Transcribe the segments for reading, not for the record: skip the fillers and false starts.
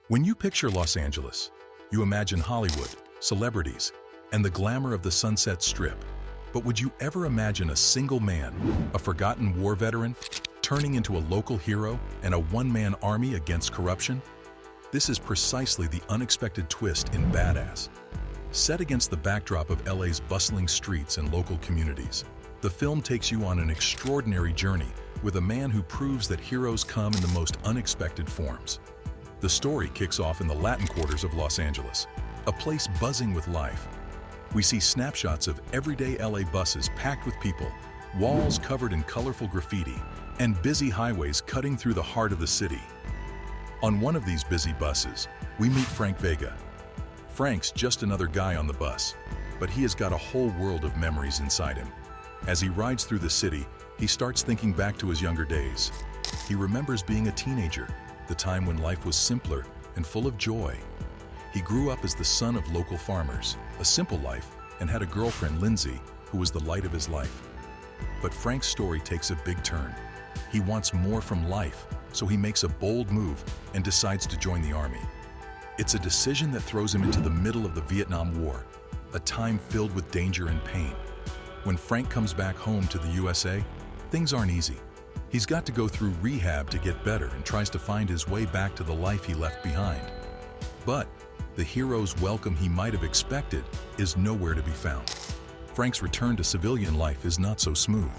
When you picture Los Angeles, you imagine Hollywood, celebrities, and the glamour of the Sunset Strip. But would you ever imagine a single man, a forgotten war veteran, turning into a local hero and a one-man army against corruption? This is precisely the unexpected twist in Badass. Set against the backdrop of LA's bustling streets and local communities, the film takes you on an extraordinary journey with a man who proves that heroes come in the most unexpected forms. The story kicks off in the Latin quarters of Los Angeles, a place buzzing with life. We see snapshots of everyday LA buses packed with people, walls covered in colorful graffiti, and busy highways cutting through the heart of the city. On one of these busy buses, we meet Frank Vega. Frank's just another guy on the bus, but he has got a whole world of memories inside him. As he rides through the city, he starts thinking back to his younger days. He remembers being a teenager, the time when life was simpler and full of joy. He grew up as the son of local farmers, a simple life, and had a girlfriend, Lindsay, who was the light of his life. But Frank's story takes a big turn. He wants more from life, so he makes a bold move and decides to join the army. It's a decision that throws him into the middle of the Vietnam War, a time filled with danger and pain. When Frank comes back home to the USA, things aren't easy. He's got to go through rehab to get better and tries to find his way back to the life he left behind. But the hero's welcome he might have expected is nowhere to be found. Frank's return to civilian life is not so smooth.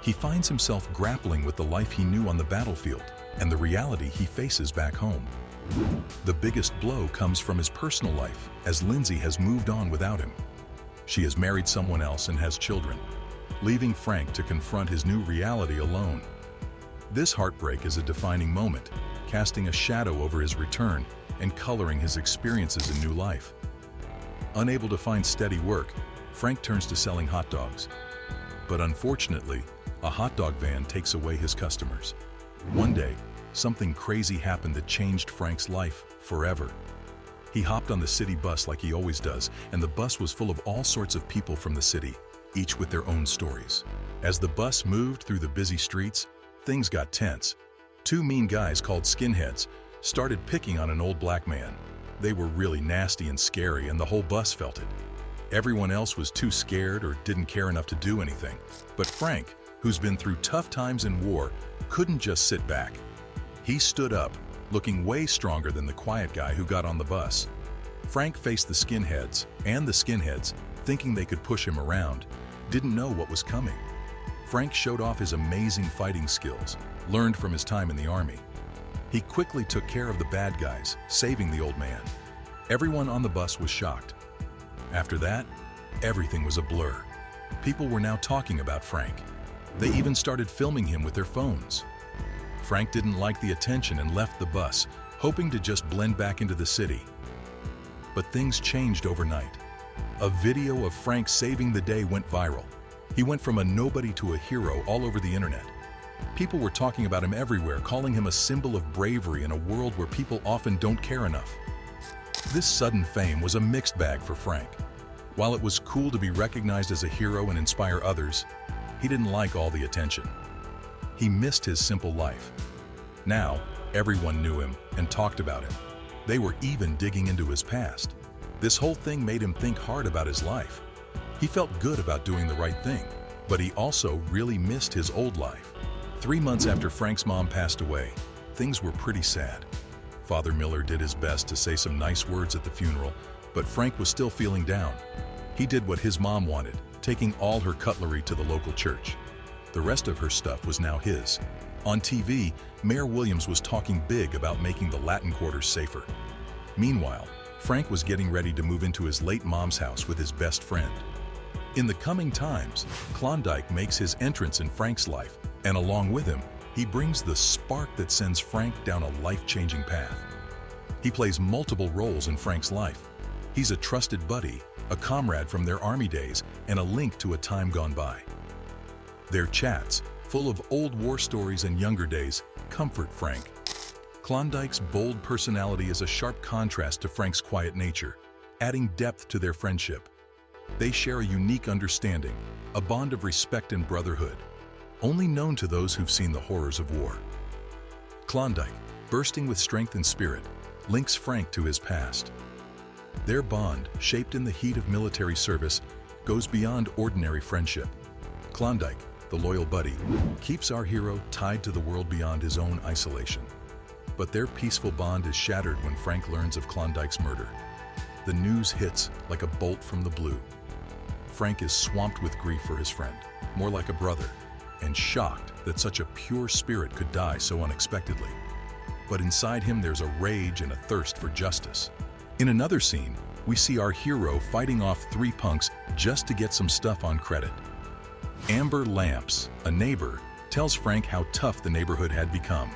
He finds himself grappling with the life he knew on the battlefield and the reality he faces back home. The biggest blow comes from his personal life, as Lindsay has moved on without him. She has married someone else and has children, leaving Frank to confront his new reality alone. This heartbreak is a defining moment, casting a shadow over his return and coloring his experiences in new life. Unable to find steady work, Frank turns to selling hot dogs. But unfortunately, a hot dog van takes away his customers. One day, something crazy happened that changed Frank's life forever. He hopped on the city bus like he always does, and the bus was full of all sorts of people from the city, each with their own stories. As the bus moved through the busy streets, things got tense. Two mean guys called skinheads started picking on an old black man. They were really nasty and scary, and the whole bus felt it. Everyone else was too scared or didn't care enough to do anything. But Frank, who's been through tough times in war, couldn't just sit back. He stood up, looking way stronger than the quiet guy who got on the bus. Frank faced the skinheads, and the skinheads, thinking they could push him around, didn't know what was coming. Frank showed off his amazing fighting skills, learned from his time in the army. He quickly took care of the bad guys, saving the old man. Everyone on the bus was shocked. After that, everything was a blur. People were now talking about Frank. They even started filming him with their phones. Frank didn't like the attention and left the bus, hoping to just blend back into the city. But things changed overnight. A video of Frank saving the day went viral. He went from a nobody to a hero all over the internet. People were talking about him everywhere, calling him a symbol of bravery in a world where people often don't care enough. This sudden fame was a mixed bag for Frank. While it was cool to be recognized as a hero and inspire others, he didn't like all the attention. He missed his simple life. Now, everyone knew him and talked about him. They were even digging into his past. This whole thing made him think hard about his life. He felt good about doing the right thing, but he also really missed his old life. 3 months after Frank's mom passed away, things were pretty sad. Father Miller did his best to say some nice words at the funeral, but Frank was still feeling down. He did what his mom wanted, taking all her cutlery to the local church. The rest of her stuff was now his. On TV, Mayor Williams was talking big about making the Latin quarters safer. Meanwhile, Frank was getting ready to move into his late mom's house with his best friend. In the coming times, Klondike makes his entrance in Frank's life, and along with him, he brings the spark that sends Frank down a life-changing path. He plays multiple roles in Frank's life. He's a trusted buddy, a comrade from their army days, and a link to a time gone by. Their chats, full of old war stories and younger days, comfort Frank. Klondike's bold personality is a sharp contrast to Frank's quiet nature, adding depth to their friendship. They share a unique understanding, a bond of respect and brotherhood, only known to those who've seen the horrors of war. Klondike, bursting with strength and spirit, links Frank to his past. Their bond, shaped in the heat of military service, goes beyond ordinary friendship. Klondike, the loyal buddy, keeps our hero tied to the world beyond his own isolation. But their peaceful bond is shattered when Frank learns of Klondike's murder. The news hits like a bolt from the blue. Frank is swamped with grief for his friend, more like a brother, and shocked that such a pure spirit could die so unexpectedly. But inside him there's a rage and a thirst for justice. In another scene, we see our hero fighting off three punks just to get some stuff on credit. Amber Lamps, a neighbor, tells Frank how tough the neighborhood had become.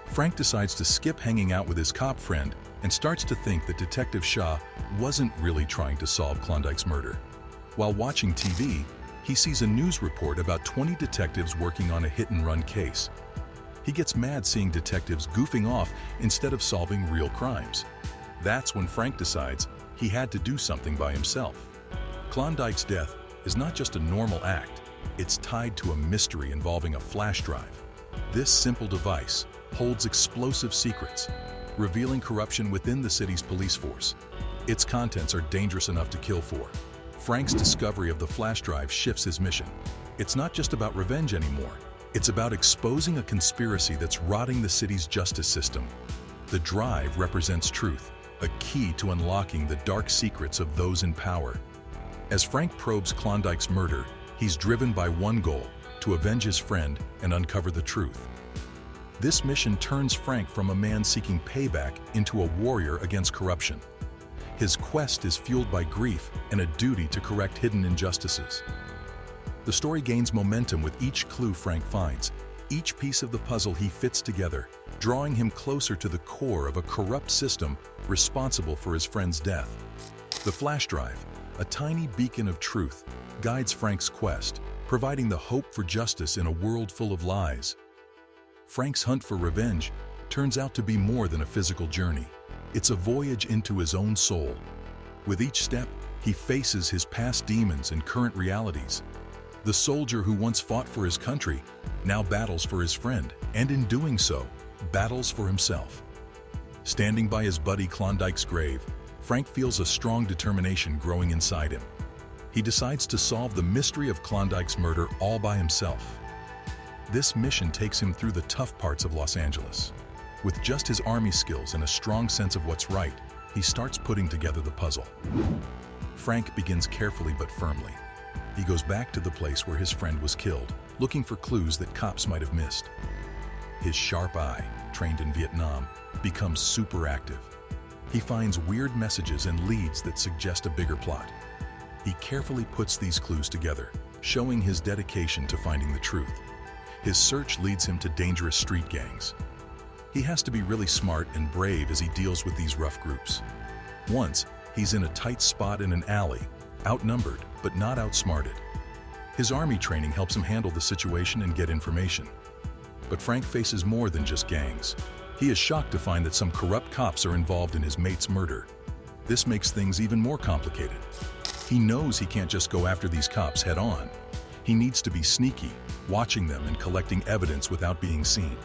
Frank decides to skip hanging out with his cop friend and starts to think that Detective Shaw wasn't really trying to solve Klondike's murder. While watching TV, he sees a news report about 20 detectives working on a hit-and-run case. He gets mad seeing detectives goofing off instead of solving real crimes. That's when Frank decides he had to do something by himself. Klondike's death is not just a normal act, it's tied to a mystery involving a flash drive. This simple device holds explosive secrets, revealing corruption within the city's police force. Its contents are dangerous enough to kill for. Frank's discovery of the flash drive shifts his mission. It's not just about revenge anymore. It's about exposing a conspiracy that's rotting the city's justice system. The drive represents truth, a key to unlocking the dark secrets of those in power. As Frank probes Klondike's murder, he's driven by one goal: to avenge his friend and uncover the truth. This mission turns Frank from a man seeking payback into a warrior against corruption. His quest is fueled by grief and a duty to correct hidden injustices. The story gains momentum with each clue Frank finds, each piece of the puzzle he fits together, drawing him closer to the core of a corrupt system responsible for his friend's death. The flash drive, a tiny beacon of truth, guides Frank's quest, providing the hope for justice in a world full of lies. Frank's hunt for revenge turns out to be more than a physical journey. It's a voyage into his own soul. With each step, he faces his past demons and current realities. The soldier who once fought for his country now battles for his friend, and in doing so, battles for himself. Standing by his buddy Klondike's grave, Frank feels a strong determination growing inside him. He decides to solve the mystery of Klondike's murder all by himself. This mission takes him through the tough parts of Los Angeles. With just his army skills and a strong sense of what's right, he starts putting together the puzzle. Frank begins carefully but firmly. He goes back to the place where his friend was killed, looking for clues that cops might have missed. His sharp eye, trained in Vietnam, becomes super active. He finds weird messages and leads that suggest a bigger plot. He carefully puts these clues together, showing his dedication to finding the truth. His search leads him to dangerous street gangs. He has to be really smart and brave as he deals with these rough groups. Once, he's in a tight spot in an alley, outnumbered but not outsmarted. His army training helps him handle the situation and get information. But Frank faces more than just gangs. He is shocked to find that some corrupt cops are involved in his mate's murder. This makes things even more complicated. He knows he can't just go after these cops head-on. He needs to be sneaky, watching them and collecting evidence without being seen.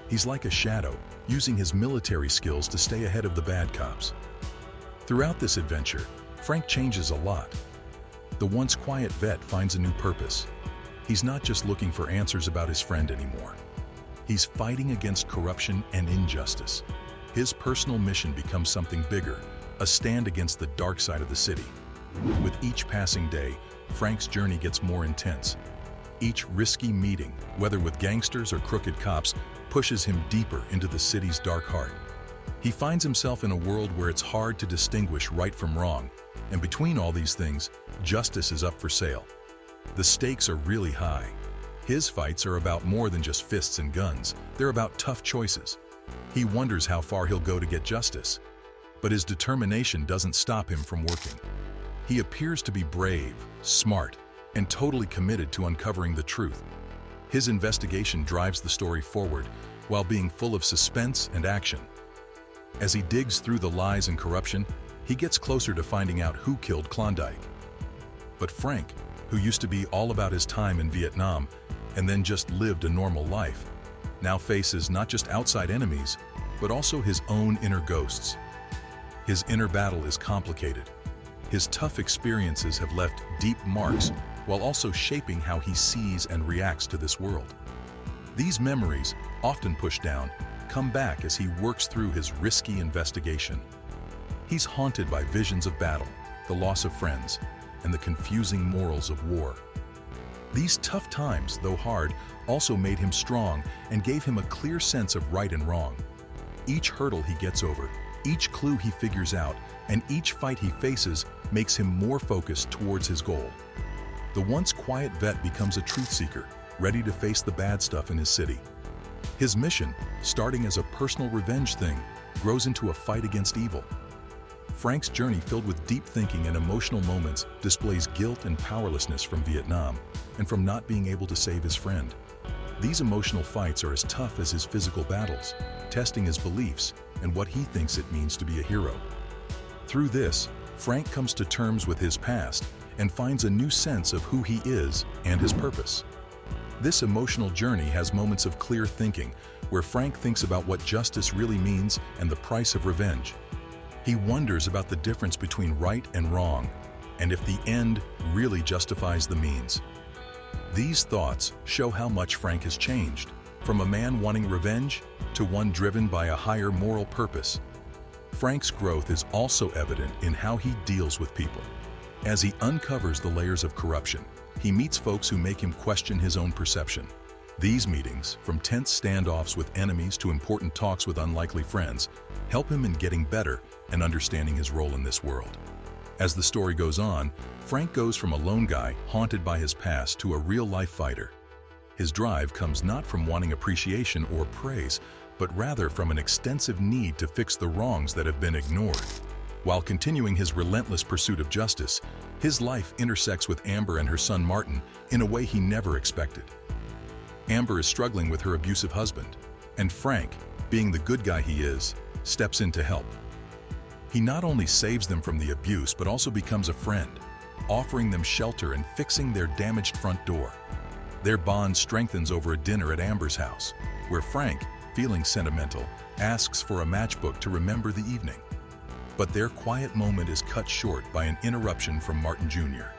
He's like a shadow, using his military skills to stay ahead of the bad cops. Throughout this adventure, Frank changes a lot. The once quiet vet finds a new purpose. He's not just looking for answers about his friend anymore. He's fighting against corruption and injustice. His personal mission becomes something bigger, a stand against the dark side of the city. With each passing day, Frank's journey gets more intense. Each risky meeting, whether with gangsters or crooked cops, pushes him deeper into the city's dark heart. He finds himself in a world where it's hard to distinguish right from wrong, and between all these things, justice is up for sale. The stakes are really high. His fights are about more than just fists and guns. They're about tough choices. He wonders how far he'll go to get justice, but his determination doesn't stop him from working. He appears to be brave, smart, and totally committed to uncovering the truth. His investigation drives the story forward while being full of suspense and action. As he digs through the lies and corruption, he gets closer to finding out who killed Klondike. But Frank, who used to be all about his time in Vietnam and then just lived a normal life, now faces not just outside enemies, but also his own inner ghosts. His inner battle is complicated. His tough experiences have left deep marks while also shaping how he sees and reacts to this world. These memories, often pushed down, come back as he works through his risky investigation. He's haunted by visions of battle, the loss of friends, and the confusing morals of war. These tough times, though hard, also made him strong and gave him a clear sense of right and wrong. Each hurdle he gets over, each clue he figures out, and each fight he faces makes him more focused towards his goal. The once quiet vet becomes a truth seeker, ready to face the bad stuff in his city. His mission, starting as a personal revenge thing, grows into a fight against evil. Frank's journey, filled with deep thinking and emotional moments, displays guilt and powerlessness from Vietnam and from not being able to save his friend. These emotional fights are as tough as his physical battles, testing his beliefs and what he thinks it means to be a hero. Through this, Frank comes to terms with his past and finds a new sense of who he is and his purpose. This emotional journey has moments of clear thinking, where Frank thinks about what justice really means and the price of revenge. He wonders about the difference between right and wrong, and if the end really justifies the means. These thoughts show how much Frank has changed, from a man wanting revenge to one driven by a higher moral purpose. Frank's growth is also evident in how he deals with people. As he uncovers the layers of corruption, he meets folks who make him question his own perception. These meetings, from tense standoffs with enemies to important talks with unlikely friends, help him in getting better and understanding his role in this world. As the story goes on, Frank goes from a lone guy haunted by his past to a real-life fighter. His drive comes not from wanting appreciation or praise, but rather from an extensive need to fix the wrongs that have been ignored. While continuing his relentless pursuit of justice, his life intersects with Amber and her son Martin in a way he never expected. Amber is struggling with her abusive husband, and Frank, being the good guy he is, steps in to help. He not only saves them from the abuse but also becomes a friend, offering them shelter and fixing their damaged front door. Their bond strengthens over a dinner at Amber's house, where Frank, feeling sentimental, asks for a matchbook to remember the evening. But their quiet moment is cut short by an interruption from Martin Jr.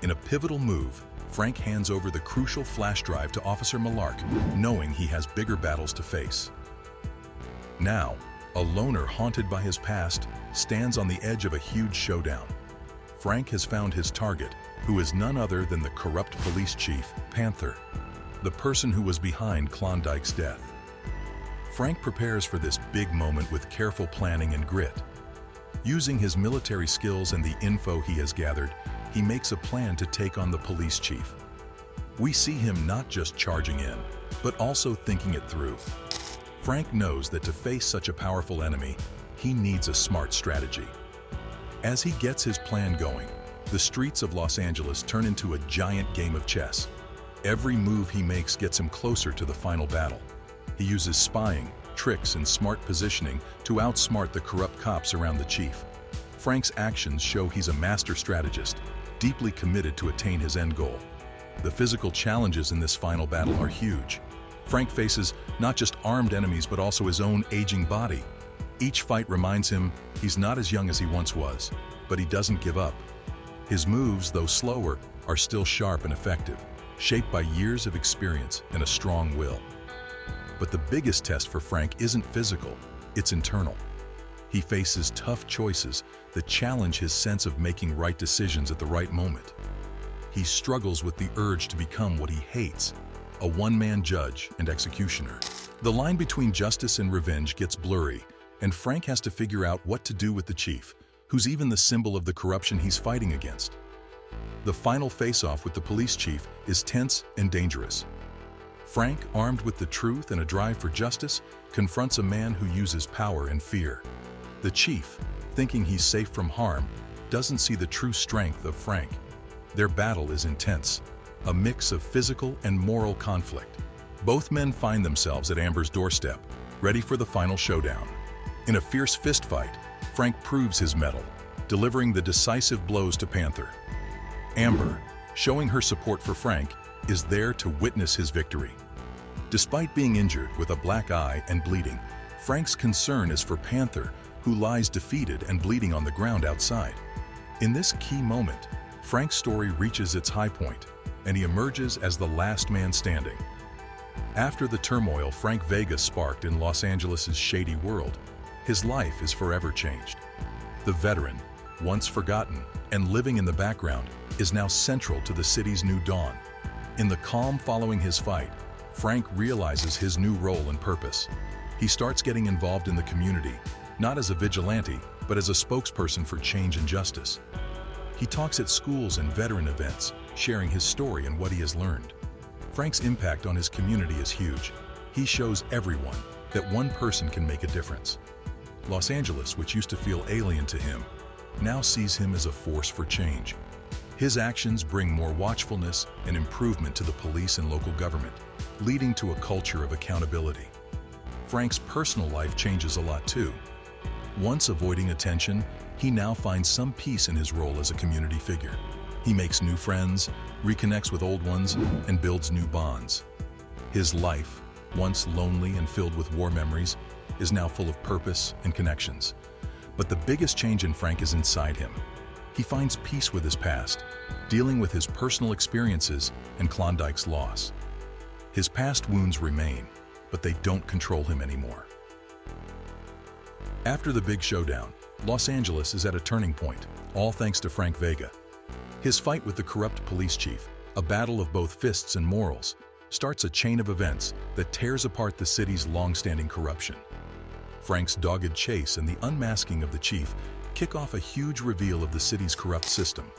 In a pivotal move, Frank hands over the crucial flash drive to Officer Malark, knowing he has bigger battles to face. Now, a loner haunted by his past stands on the edge of a huge showdown. Frank has found his target, who is none other than the corrupt police chief, Panther, the person who was behind Klondike's death. Frank prepares for this big moment with careful planning and grit. Using his military skills and the info he has gathered, he makes a plan to take on the police chief. We see him not just charging in, but also thinking it through. Frank knows that to face such a powerful enemy, he needs a smart strategy. As he gets his plan going, the streets of Los Angeles turn into a giant game of chess. Every move he makes gets him closer to the final battle. He uses spying, tricks, and smart positioning to outsmart the corrupt cops around the chief. Frank's actions show he's a master strategist, deeply committed to attain his end goal. The physical challenges in this final battle are huge. Frank faces not just armed enemies but also his own aging body. Each fight reminds him he's not as young as he once was, but he doesn't give up. His moves, though slower, are still sharp and effective, shaped by years of experience and a strong will. But the biggest test for Frank isn't physical, it's internal. He faces tough choices that challenge his sense of making right decisions at the right moment. He struggles with the urge to become what he hates, a one-man judge and executioner. The line between justice and revenge gets blurry, and Frank has to figure out what to do with the chief, who's even the symbol of the corruption he's fighting against. The final face-off with the police chief is tense and dangerous. Frank, armed with the truth and a drive for justice, confronts a man who uses power and fear. The chief, thinking he's safe from harm, doesn't see the true strength of Frank. Their battle is intense, a mix of physical and moral conflict. Both men find themselves at Amber's doorstep, ready for the final showdown. In a fierce fistfight, Frank proves his mettle, delivering the decisive blows to Panther. Amber, showing her support for Frank, is there to witness his victory. Despite being injured with a black eye and bleeding, Frank's concern is for Panther, who lies defeated and bleeding on the ground outside. In this key moment, Frank's story reaches its high point, and he emerges as the last man standing. After the turmoil Frank Vega sparked in Los Angeles' shady world, his life is forever changed. The veteran, once forgotten and living in the background, is now central to the city's new dawn. In the calm following his fight, Frank realizes his new role and purpose. He starts getting involved in the community, not as a vigilante, but as a spokesperson for change and justice. He talks at schools and veteran events, sharing his story and what he has learned. Frank's impact on his community is huge. He shows everyone that one person can make a difference. Los Angeles, which used to feel alien to him, now sees him as a force for change. His actions bring more watchfulness and improvement to the police and local government, leading to a culture of accountability. Frank's personal life changes a lot too. Once avoiding attention, he now finds some peace in his role as a community figure. He makes new friends, reconnects with old ones, and builds new bonds. His life, once lonely and filled with war memories, is now full of purpose and connections. But the biggest change in Frank is inside him. He finds peace with his past, dealing with his personal experiences and Klondike's loss. His past wounds remain, but they don't control him anymore. After the big showdown, Los Angeles is at a turning point, all thanks to Frank Vega. His fight with the corrupt police chief, a battle of both fists and morals, starts a chain of events that tears apart the city's long-standing corruption. Frank's dogged chase and the unmasking of the chief kick off a huge reveal of the city's corrupt system.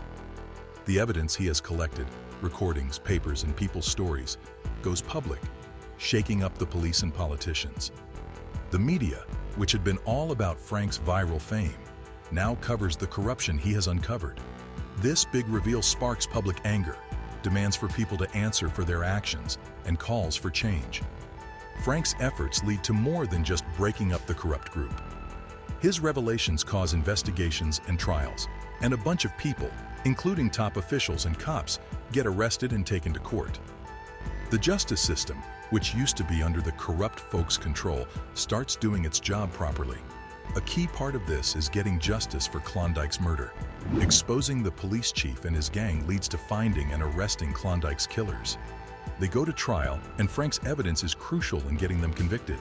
The evidence he has collected, recordings, papers, and people's stories, goes public, shaking up the police and politicians. The media, which had been all about Frank's viral fame, now covers the corruption he has uncovered. This big reveal sparks public anger, demands for people to answer for their actions, and calls for change. Frank's efforts lead to more than just breaking up the corrupt group. His revelations cause investigations and trials, and a bunch of people, including top officials and cops, get arrested and taken to court. The justice system, which used to be under the corrupt folks' control, starts doing its job properly. A key part of this is getting justice for Klondike's murder. Exposing the police chief and his gang leads to finding and arresting Klondike's killers. They go to trial, and Frank's evidence is crucial in getting them convicted.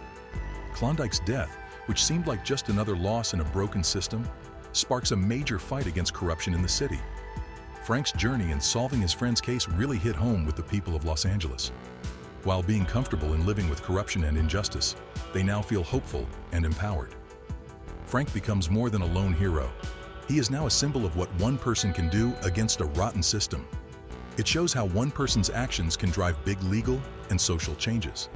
Klondike's death, which seemed like just another loss in a broken system, sparks a major fight against corruption in the city. Frank's journey in solving his friend's case really hit home with the people of Los Angeles. While being comfortable in living with corruption and injustice, they now feel hopeful and empowered. Frank becomes more than a lone hero. He is now a symbol of what one person can do against a rotten system. It shows how one person's actions can drive big legal and social changes.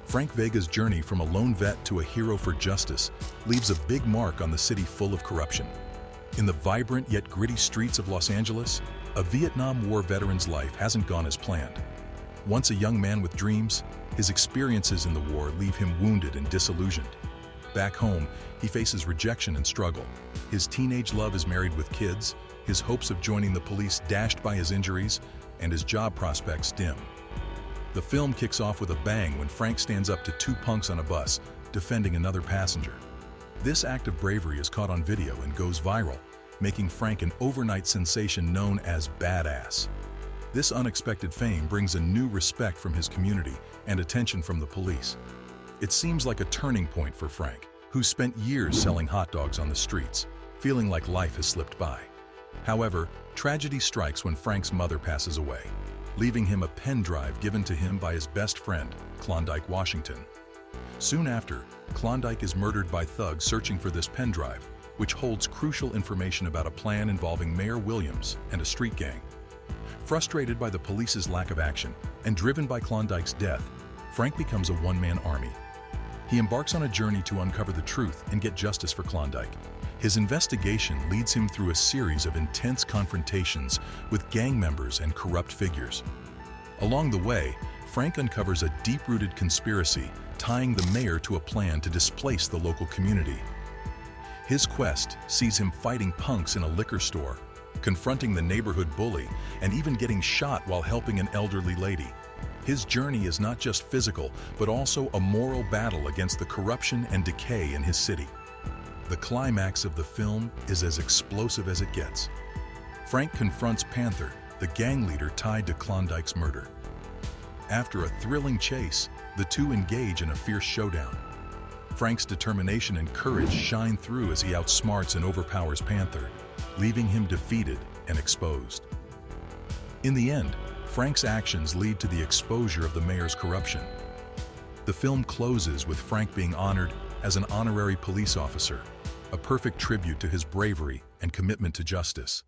Frank Vega's journey from a lone vet to a hero for justice leaves a big mark on the city full of corruption. In the vibrant yet gritty streets of Los Angeles, a Vietnam War veteran's life hasn't gone as planned. Once a young man with dreams, his experiences in the war leave him wounded and disillusioned. Back home, he faces rejection and struggle. His teenage love is married with kids, his hopes of joining the police dashed by his injuries, and his job prospects dim. The film kicks off with a bang when Frank stands up to two punks on a bus, defending another passenger. This act of bravery is caught on video and goes viral, making Frank an overnight sensation known as Badass. This unexpected fame brings a new respect from his community and attention from the police. It seems like a turning point for Frank, who spent years selling hot dogs on the streets, feeling like life has slipped by. However, tragedy strikes when Frank's mother passes away, leaving him a pen drive given to him by his best friend, Klondike Washington. Soon after, Klondike is murdered by thugs searching for this pen drive, which holds crucial information about a plan involving Mayor Williams and a street gang. Frustrated by the police's lack of action and driven by Klondike's death, Frank becomes a one-man army. He embarks on a journey to uncover the truth and get justice for Klondike. His investigation leads him through a series of intense confrontations with gang members and corrupt figures. Along the way, Frank uncovers a deep-rooted conspiracy tying the mayor to a plan to displace the local community. His quest sees him fighting punks in a liquor store, confronting the neighborhood bully, and even getting shot while helping an elderly lady. His journey is not just physical, but also a moral battle against the corruption and decay in his city. The climax of the film is as explosive as it gets. Frank confronts Panther, the gang leader tied to Klondike's murder. After a thrilling chase, the two engage in a fierce showdown. Frank's determination and courage shine through as he outsmarts and overpowers Panther, leaving him defeated and exposed. In the end, Frank's actions lead to the exposure of the mayor's corruption. The film closes with Frank being honored as an honorary police officer, a perfect tribute to his bravery and commitment to justice.